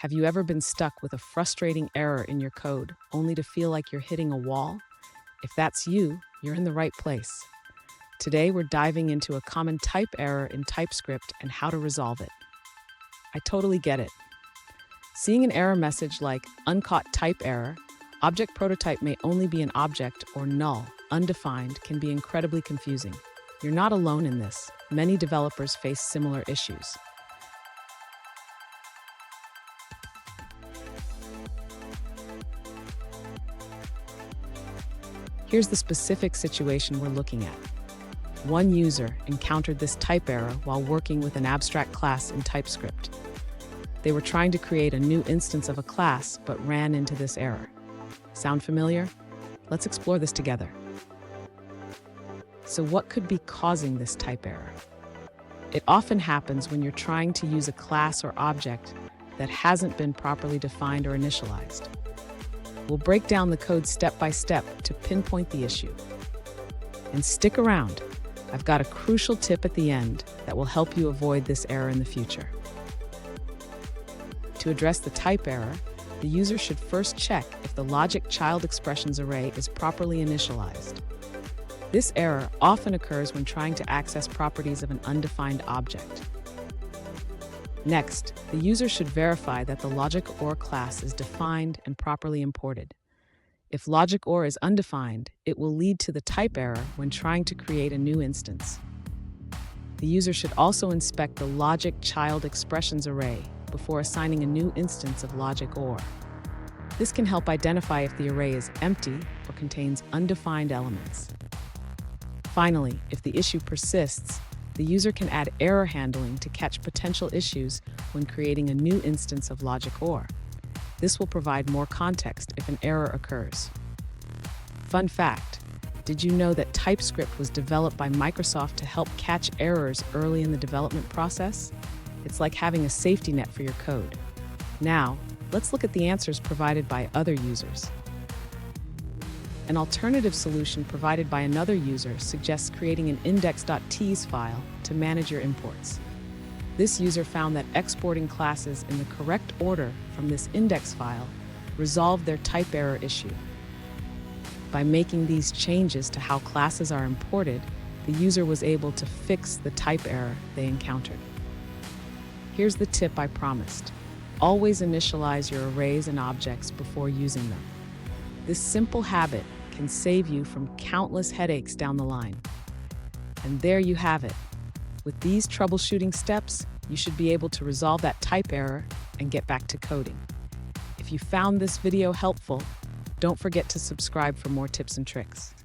Have you ever been stuck with a frustrating error in your code, only to feel like you're hitting a wall? If that's you, you're in the right place. Today, we're diving into a common type error in TypeScript and how to resolve it. I totally get it. Seeing an error message like uncaught type error, object prototype may only be an object, or null, undefined, can be incredibly confusing. You're not alone in this. Many developers face similar issues. Here's the specific situation we're looking at. One user encountered this type error while working with an abstract class in TypeScript. They were trying to create a new instance of a class, but ran into this error. Sound familiar? Let's explore this together. So what could be causing this type error? It often happens when you're trying to use a class or object that hasn't been properly defined or initialized. We'll break down the code step by step to pinpoint the issue. And stick around. I've got a crucial tip at the end that will help you avoid this error in the future. To address the type error, the user should first check if the logic child expressions array is properly initialized. This error often occurs when trying to access properties of an undefined object. Next, the user should verify that the logic_or class is defined and properly imported. If logic_or is undefined, it will lead to the type error when trying to create a new instance. The user should also inspect the logic child expressions array before assigning a new instance of logic_or. This can help identify if the array is empty or contains undefined elements. Finally, if the issue persists, the user can add error handling to catch potential issues when creating a new instance of logic_or. This will provide more context if an error occurs. Fun fact, did you know that TypeScript was developed by Microsoft to help catch errors early in the development process? It's like having a safety net for your code. Now, let's look at the answers provided by other users. An alternative solution provided by another user suggests creating an index.ts file to manage your imports. This user found that exporting classes in the correct order from this index file resolved their type error issue. By making these changes to how classes are imported, the user was able to fix the type error they encountered. Here's the tip I promised. Always initialize your arrays and objects before using them. This simple habit can save you from countless headaches down the line. And there you have it. With these troubleshooting steps, you should be able to resolve that type error and get back to coding. If you found this video helpful, don't forget to subscribe for more tips and tricks.